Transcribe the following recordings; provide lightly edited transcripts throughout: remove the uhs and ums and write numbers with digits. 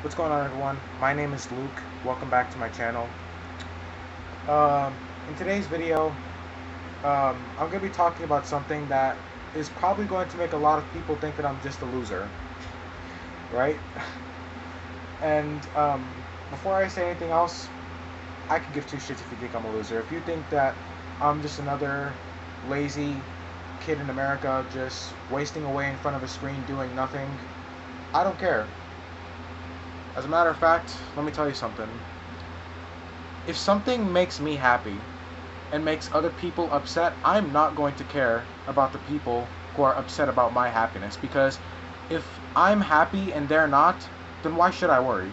What's going on, everyone? My name is Luke. Welcome back to my channel. In today's video, I'm going to be talking about something that is probably going to make a lot of people think that I'm just a loser, right? And before I say anything else, I could give two shits if you think I'm a loser. If you think that I'm just another lazy kid in America just wasting away in front of a screen doing nothing, I don't care. As a matter of fact, let me tell you something. If something makes me happy and makes other people upset, I'm not going to care about the people who are upset about my happiness, because if I'm happy and they're not, then why should I worry?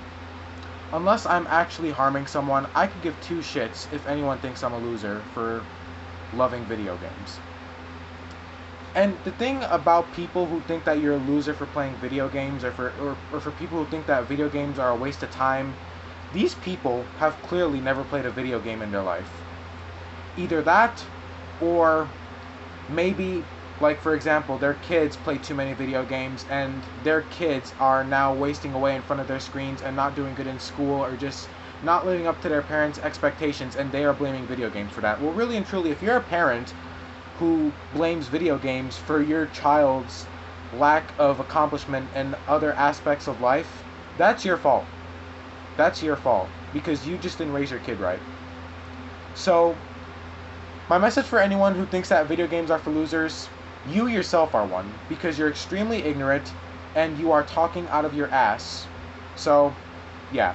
Unless I'm actually harming someone, I could give two shits if anyone thinks I'm a loser for loving video games. And the thing about people who think that you're a loser for playing video games, or for people who think that video games are a waste of time, these people have clearly never played a video game in their life. Either that, or maybe, like for example, their kids play too many video games and their kids are now wasting away in front of their screens and not doing good in school, or just not living up to their parents' expectations, and they are blaming video games for that. Well, really and truly, if you're a parent who blames video games for your child's lack of accomplishment in other aspects of life, that's your fault. That's your fault, because you just didn't raise your kid right. So, my message for anyone who thinks that video games are for losers: you yourself are one, because you're extremely ignorant and you are talking out of your ass. So, yeah.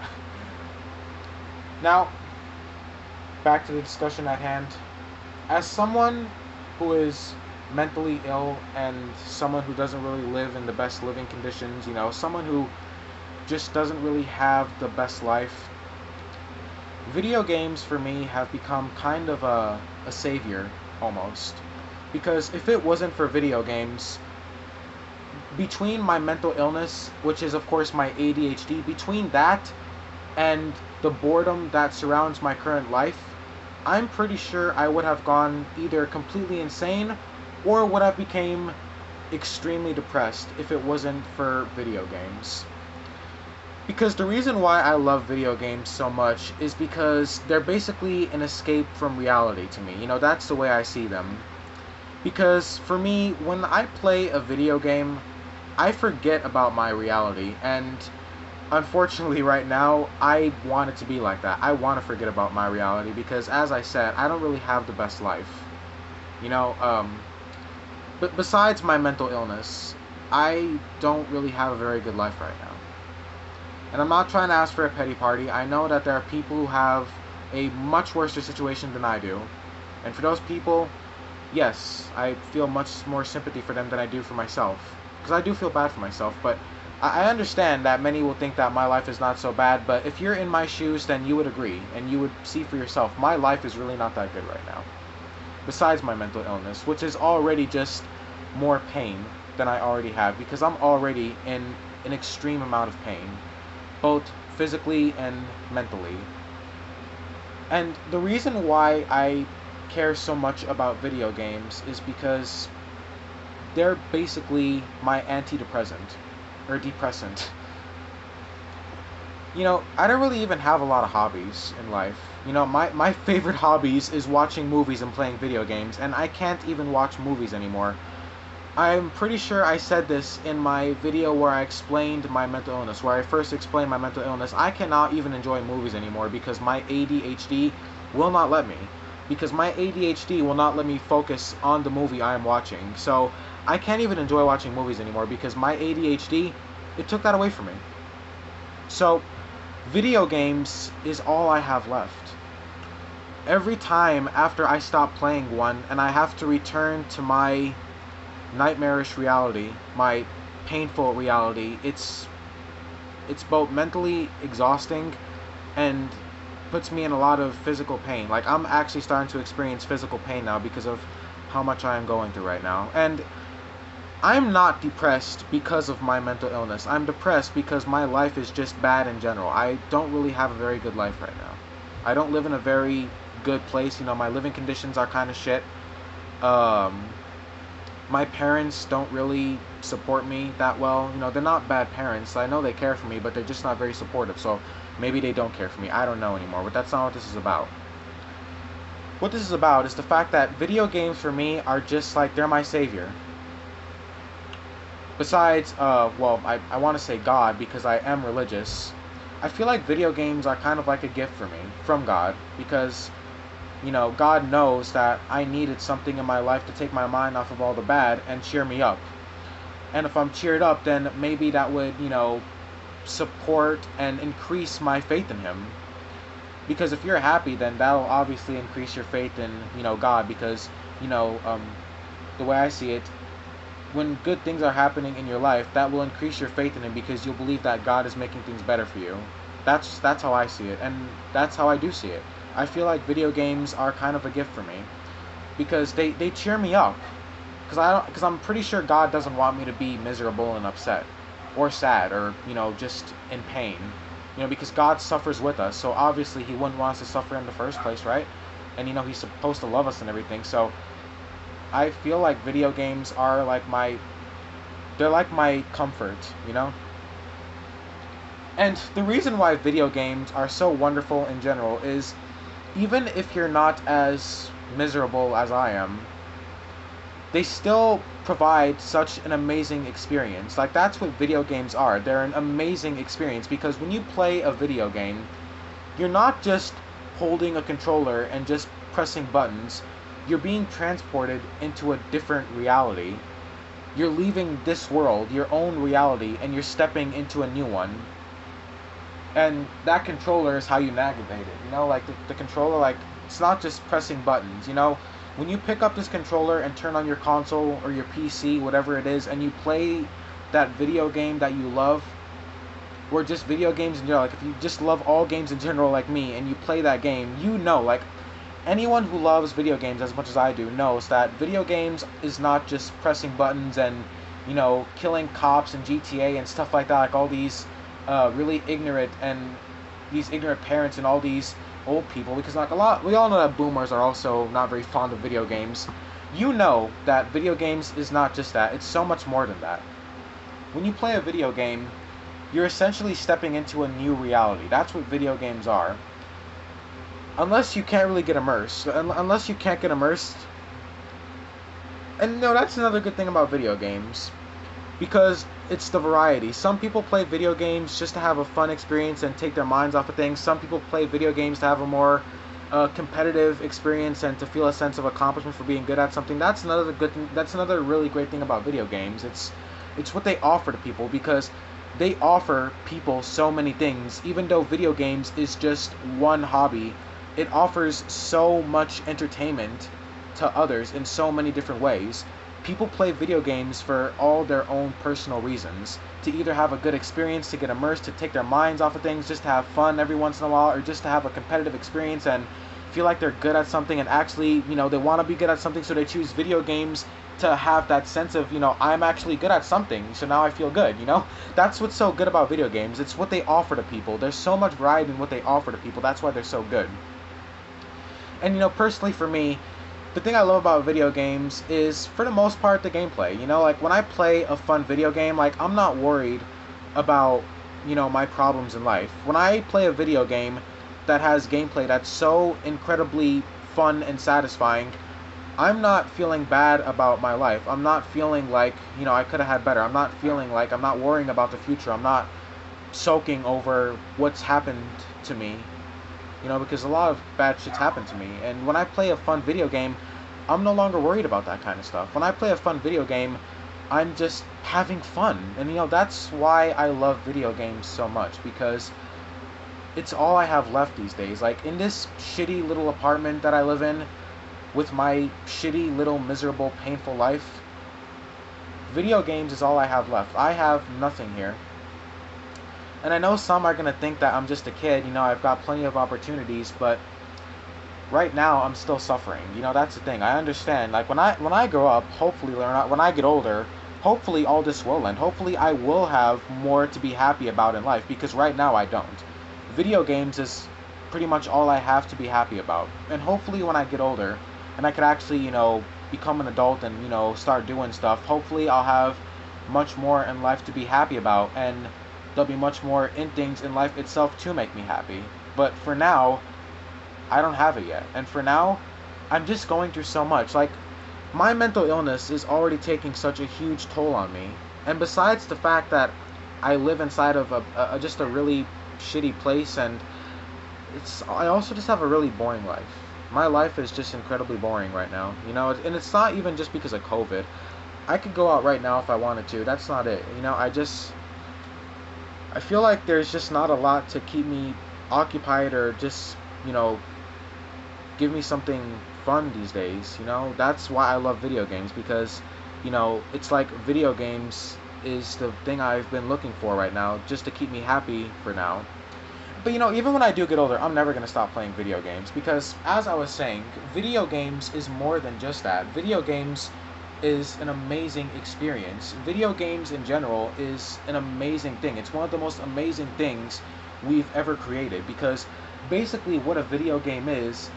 Now, back to the discussion at hand. As someone who is mentally ill and someone who doesn't really live in the best living conditions, someone who just doesn't really have the best life, video games for me have become kind of a savior, almost. Because if it wasn't for video games, between my mental illness, which is of course my ADHD, between that and the boredom that surrounds my current life, I'm pretty sure I would have gone either completely insane or would have became extremely depressed if it wasn't for video games. Because the reason why I love video games so much is because they're basically an escape from reality to me. That's the way I see them. Because for me, when I play a video game, I forget about my reality, and unfortunately right now, I want it to be like that. I want to forget about my reality because, as I said, I don't really have the best life. But besides my mental illness, I don't really have a very good life right now. And I'm not trying to ask for a pity party. I know that there are people who have a much worse situation than I do. And for those people, yes, I feel much more sympathy for them than I do for myself. Because I do feel bad for myself, but I understand that many will think that my life is not so bad, but if you're in my shoes, then you would agree, and you would see for yourself, my life is really not that good right now. Besides my mental illness, which is already just more pain than I already have, because I'm already in an extreme amount of pain, both physically and mentally. And the reason why I care so much about video games is because they're basically my antidepressant, or depressant. I don't really even have a lot of hobbies in life. My favorite hobbies is watching movies and playing video games, and I can't even watch movies anymore. I'm pretty sure I said this in my video where I explained my mental illness, where I first explained my mental illness. I cannot even enjoy movies anymore because my ADHD will not let me. Because my ADHD will not let me focus on the movie I am watching. So I can't even enjoy watching movies anymore because my ADHD, it took that away from me. So video games is all I have left. Every time after I stop playing one and I have to return to my nightmarish reality, my painful reality, it's both mentally exhausting and puts me in a lot of physical pain. Like, I'm actually starting to experience physical pain now because of how much I am going through right now. And I'm not depressed because of my mental illness. I'm depressed because my life is just bad in general. I don't really have a very good life right now. I don't live in a very good place. My living conditions are kind of shit. My parents don't really support me that well. You know, they're not bad parents. I know they care for me, but they're just not very supportive. So maybe they don't care for me. I don't know anymore. But that's not what this is about. What this is about is the fact that video games for me are just like they're my savior. Besides, well, I want to say God because I am religious. I feel like video games are kind of like a gift for me from God because, you know, God knows that I needed something in my life to take my mind off of all the bad and cheer me up. And if I'm cheered up, then maybe that would, you know, support and increase my faith in Him. Because if you're happy, then that'll obviously increase your faith in, you know, God. Because, you know, the way I see it, when good things are happening in your life, that will increase your faith in Him because you'll believe that God is making things better for you. That's how I see it, and that's how I do see it. I feel like video games are kind of a gift for me because they cheer me up. Because I'm pretty sure God doesn't want me to be miserable and upset, or sad, or, you know, just in pain. You know, because God suffers with us, so obviously He wouldn't want us to suffer in the first place, right? And, you know, He's supposed to love us and everything. So I feel like video games are like they're like my comfort, you know? And the reason why video games are so wonderful in general is even if you're not as miserable as I am, they still provide such an amazing experience. Like, that's what video games are. They're an amazing experience because when you play a video game, you're not just holding a controller and just pressing buttons. You're being transported into a different reality. You're leaving this world, your own reality, and you're stepping into a new one. And that controller is how you navigate it. You know, like the controller, like, it's not just pressing buttons. You know, when you pick up this controller and turn on your console or your PC, whatever it is, and you play that video game that you love, or just video games in general, like if you just love all games in general like me, and you play that game, you know, like, anyone who loves video games as much as I do knows that video games is not just pressing buttons and, you know, killing cops and GTA and stuff like that, like all these really ignorant and these ignorant parents and all these old people, because like we all know that boomers are also not very fond of video games. You know that video games is not just that, it's so much more than that. When you play a video game, you're essentially stepping into a new reality. That's what video games are. Unless you can't really get immersed. Unless you can't get immersed. And no, that's another good thing about video games. Because it's the variety. Some people play video games just to have a fun experience and take their minds off of things. Some people play video games to have a more competitive experience and to feel a sense of accomplishment for being good at something. That's another good thing. That's another really great thing about video games. It's what they offer to people because they offer people so many things. Even though video games is just one hobby, it offers so much entertainment to others in so many different ways. People play video games for all their own personal reasons. To either have a good experience, to get immersed, to take their minds off of things, just to have fun every once in a while, or just to have a competitive experience and feel like they're good at something and actually, you know, they want to be good at something, so they choose video games to have that sense of, you know, I'm actually good at something, so now I feel good, you know? That's what's so good about video games. It's what they offer to people. There's so much variety in what they offer to people. That's why they're so good. And, you know, personally for me, the thing I love about video games is, for the most part, the gameplay. You know, like, when I play a fun video game, like, I'm not worried about, you know, my problems in life. When I play a video game that has gameplay that's so incredibly fun and satisfying, I'm not feeling bad about my life. I'm not feeling like, you know, I could have had better. I'm not feeling like, I'm not worrying about the future. I'm not soaking over what's happened to me. You know, because a lot of bad shit's happened to me. And when I play a fun video game, I'm no longer worried about that kind of stuff. When I play a fun video game, I'm just having fun. And, you know, that's why I love video games so much. Because it's all I have left these days. Like, in this shitty little apartment that I live in, with my shitty little miserable painful life, video games is all I have left. I have nothing here. And I know some are going to think that I'm just a kid, you know, I've got plenty of opportunities, but right now I'm still suffering. You know, that's the thing. I understand. Like, when I grow up, hopefully, or not, when I get older, hopefully all this will end. Hopefully I will have more to be happy about in life, because right now I don't. Video games is pretty much all I have to be happy about. And hopefully when I get older, and I could actually, you know, become an adult and, start doing stuff, hopefully I'll have much more in life to be happy about, and there'll be much more in things in life itself to make me happy. But for now, I don't have it yet. And for now, I'm just going through so much. Like, my mental illness is already taking such a huge toll on me. And besides the fact that I live inside of just a really shitty place, and I also just have a really boring life. My life is just incredibly boring right now, and it's not even just because of COVID. I could go out right now if I wanted to. That's not it. I feel like there's just not a lot to keep me occupied or just, give me something fun these days. That's why I love video games, because, it's like video games is the thing I've been looking for right now, just to keep me happy for now. But even when I do get older, I'm never going to stop playing video games, because as I was saying, video games is more than just that. Video games is an amazing experience. Video games in general is an amazing thing. It's one of the most amazing things we've ever created, because basically what a video game is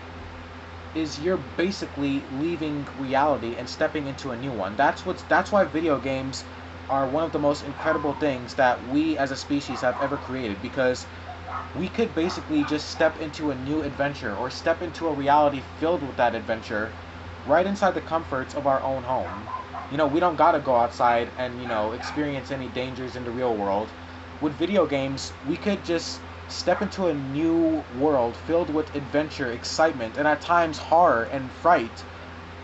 you're basically leaving reality and stepping into a new one. That's why video games are one of the most incredible things that we as a species have ever created, because we could basically just step into a new adventure, or step into a reality filled with that adventure, right inside the comforts of our own home. We don't gotta go outside and, experience any dangers in the real world. With video games, we could just step into a new world filled with adventure, excitement, and at times horror and fright,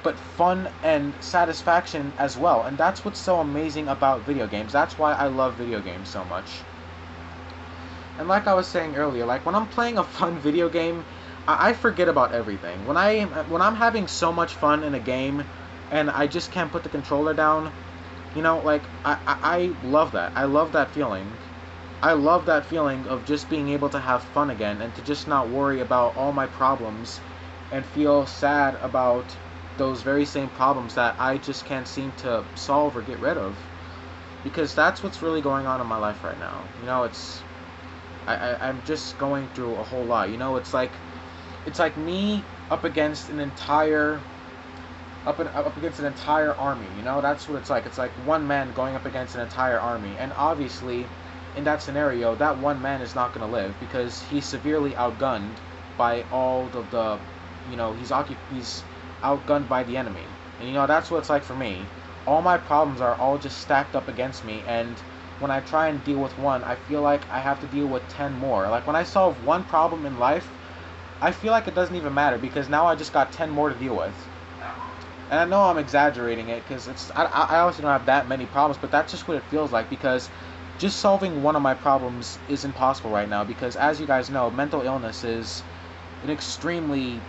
but fun and satisfaction as well. And that's what's so amazing about video games. That's why I love video games so much. And like I was saying earlier, like when I'm playing a fun video game, I forget about everything. When I'm having so much fun in a game, and I just can't put the controller down, I love that. I love that feeling. I love that feeling of just being able to have fun again, and to just not worry about all my problems, and feel sad about those very same problems that I just can't seem to solve or get rid of. Because that's what's really going on in my life right now. I'm just going through a whole lot. It's like me up against an entire army. That's what it's like. It's like one man going up against an entire army, and obviously, in that scenario, that one man is not going to live, because he's severely outgunned by all of the, he's outgunned by the enemy. And that's what it's like for me. All my problems are all just stacked up against me, and when I try and deal with one, I feel like I have to deal with 10 more. Like when I solve one problem in life, I feel like it doesn't even matter, because now I just got 10 more to deal with. And I know I'm exaggerating it, because I obviously don't have that many problems, but that's just what it feels like, because just solving one of my problems is impossible right now, because as you guys know, mental illness is an extremely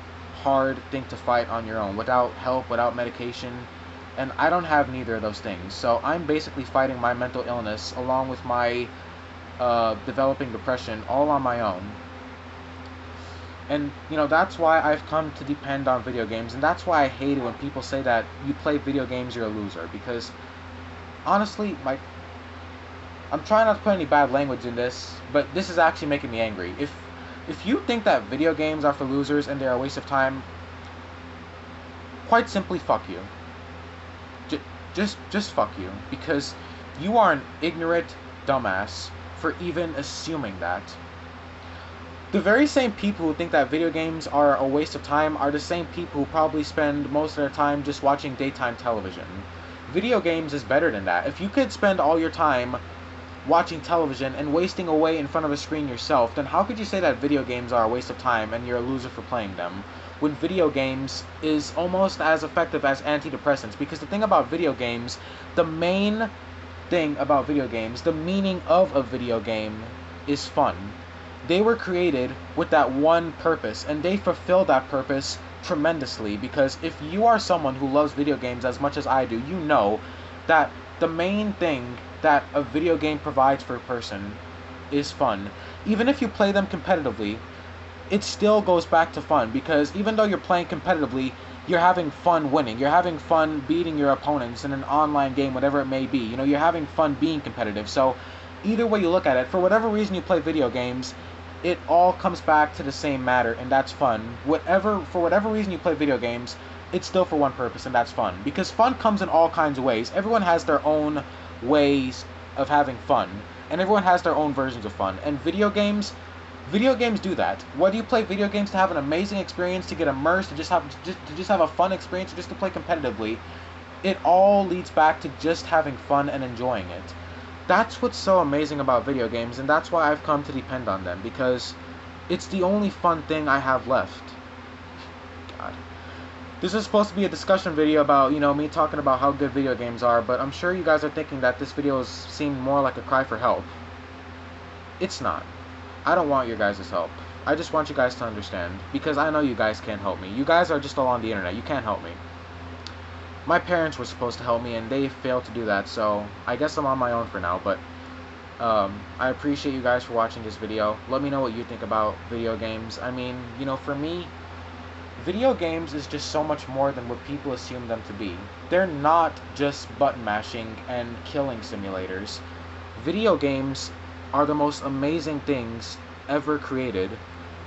hard thing to fight on your own, without help, without medication. And I don't have neither of those things. So I'm basically fighting my mental illness along with my developing depression all on my own. And, that's why I've come to depend on video games. And that's why I hate it when people say that you play video games, you're a loser. Because, honestly, I'm trying not to put any bad language in this, but this is actually making me angry. If you think that video games are for losers and they're a waste of time, quite simply, fuck you. Just fuck you, because you are an ignorant dumbass for even assuming that. The very same people who think that video games are a waste of time are the same people who probably spend most of their time just watching daytime television. Video games is better than that. If you could spend all your time watching television and wasting away in front of a screen yourself, then how could you say that video games are a waste of time and you're a loser for playing them, when video games is almost as effective as antidepressants? Because the thing about video games, the main thing about video games, the meaning of a video game is fun. They were created with that one purpose, and they fulfill that purpose tremendously, because if you are someone who loves video games as much as I do, you know that the main thing that a video game provides for a person is fun. Even if you play them competitively, it still goes back to fun, because even though you're playing competitively, you're having fun winning. You're having fun beating your opponents in an online game, whatever it may be. You're having fun being competitive. So either way you look at it, for whatever reason you play video games, it all comes back to the same matter, and that's fun. For whatever reason you play video games, it's still for one purpose, and that's fun. Because fun comes in all kinds of ways. Everyone has their own ways of having fun, and everyone has their own versions of fun. And video games do that. Whether you play video games to have an amazing experience, to get immersed, to just have a fun experience, or just to play competitively, it all leads back to just having fun and enjoying it. That's what's so amazing about video games, and that's why I've come to depend on them, because it's the only fun thing I have left. God. This is supposed to be a discussion video about, me talking about how good video games are, but I'm sure you guys are thinking that this video seemed more like a cry for help. It's not. I don't want your guys' help. I just want you guys to understand, because I know you guys can't help me. You guys are just all on the internet. You can't help me. My parents were supposed to help me, and they failed to do that, so I guess I'm on my own for now, but I appreciate you guys for watching this video. Let me know what you think about video games. I mean, for me, video games is just so much more than what people assume them to be. They're not just button mashing and killing simulators. Video games are the most amazing things ever created,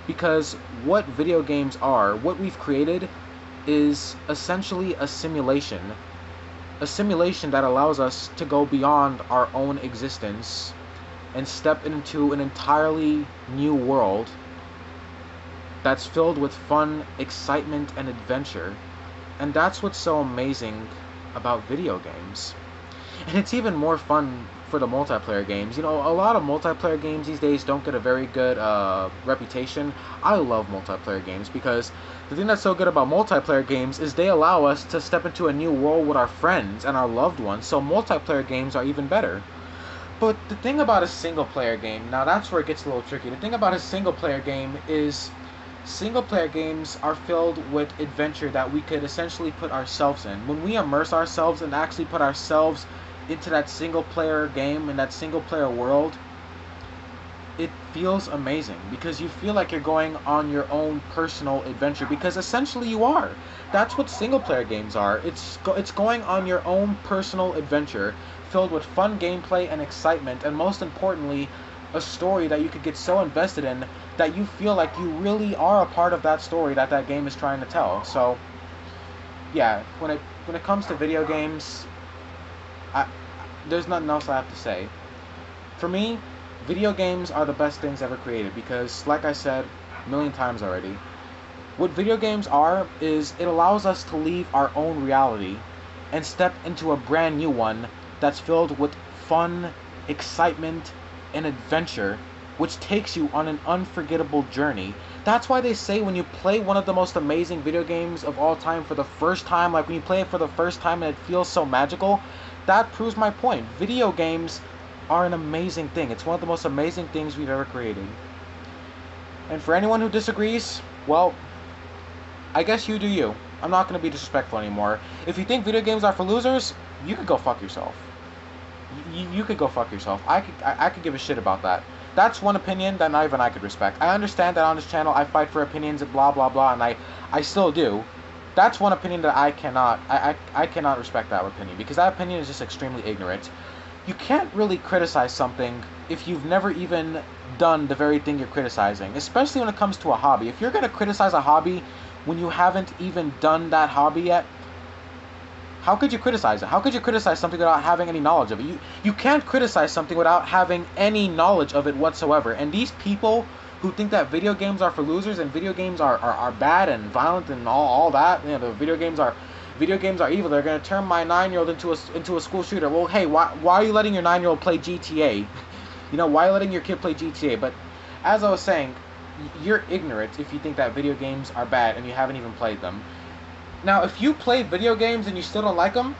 because what video games are, what we've created, is essentially a simulation that allows us to go beyond our own existence and step into an entirely new world that's filled with fun, excitement, and adventure. And that's what's so amazing about video games. And it's even more fun for the multiplayer games. A lot of multiplayer games these days don't get a very good reputation. I love multiplayer games, because the thing that's so good about multiplayer games is they allow us to step into a new world with our friends and our loved ones, so multiplayer games are even better. But the thing about a single player game, now that's where it gets a little tricky. The thing about a single player game is single player games are filled with adventure that we could essentially put ourselves in. When we immerse ourselves and actually put ourselves into that single player game, in that single player world, it feels amazing, because you feel like you're going on your own personal adventure, because essentially you are. That's what single player games are. It's going on your own personal adventure filled with fun gameplay and excitement, and most importantly, a story that you could get so invested in that you feel like you really are a part of that story that game is trying to tell. So yeah, when it comes to video games, there's nothing else I have to say. For me, video games are the best things ever created, because, like I said a million times already, what video games are is it allows us to leave our own reality and step into a brand new one that's filled with fun, excitement, and adventure, which takes you on an unforgettable journey. That's why they say when you play one of the most amazing video games of all time for the first time, like when you play it for the first time and it feels so magical, that proves my point. Video games are an amazing thing. It's one of the most amazing things we've ever created. And for anyone who disagrees, well, I guess you do you. I'm not going to be disrespectful anymore. If you think video games are for losers, you could go fuck yourself. You could go fuck yourself. I could give a shit about that. That's one opinion that not even I could respect. I understand that on this channel I fight for opinions and blah blah blah, and I still do. That's one opinion that I cannot respect that opinion, because that opinion is just extremely ignorant. You can't really criticize something if you've never even done the very thing you're criticizing, especially when it comes to a hobby. If you're going to criticize a hobby when you haven't even done that hobby yet, how could you criticize it? How could you criticize something without having any knowledge of it? You can't criticize something without having any knowledge of it whatsoever. And these people who think that video games are for losers and video games are bad and violent and all that, the video games are evil. They're gonna turn my 9-year-old into a school shooter. Well, hey, why are you letting your 9-year-old play GTA? Why are you letting your kid play GTA? But as I was saying, you're ignorant if you think that video games are bad and you haven't even played them. Now, if you play video games and you still don't like them,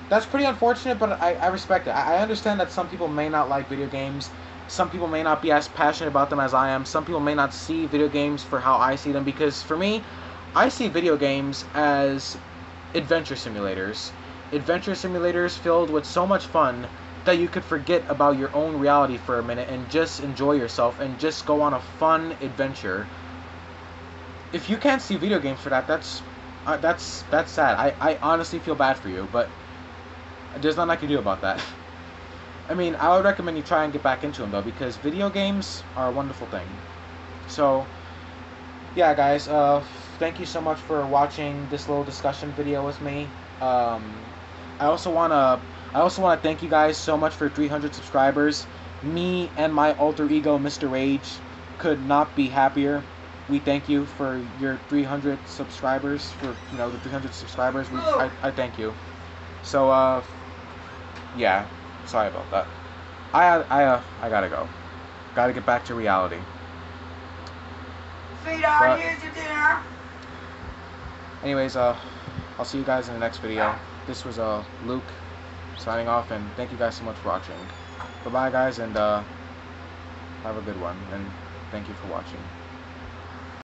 that's pretty unfortunate, but I respect it. I understand that some people may not like video games. Some people may not be as passionate about them as I am. Some people may not see video games for how I see them, because for me, I see video games as adventure simulators. Adventure simulators filled with so much fun that you could forget about your own reality for a minute and just enjoy yourself and just go on a fun adventure. If you can't see video games for that, that's sad. I honestly feel bad for you, but there's nothing I can do about that. I mean, I would recommend you try and get back into them, though, because video games are a wonderful thing. So, yeah, guys, thank you so much for watching this little discussion video with me. Um, I also wanna thank you guys so much for 300 subscribers. Me and my alter ego, Mr. Rage, could not be happier. We thank you for your 300 subscribers. For the 300 subscribers, I thank you. So yeah, sorry about that. I gotta go. Gotta get back to reality. Sweetheart, here's your dinner. Anyways, I'll see you guys in the next video. This was Luke signing off, and thank you guys so much for watching. Bye bye, guys, and have a good one, and thank you for watching.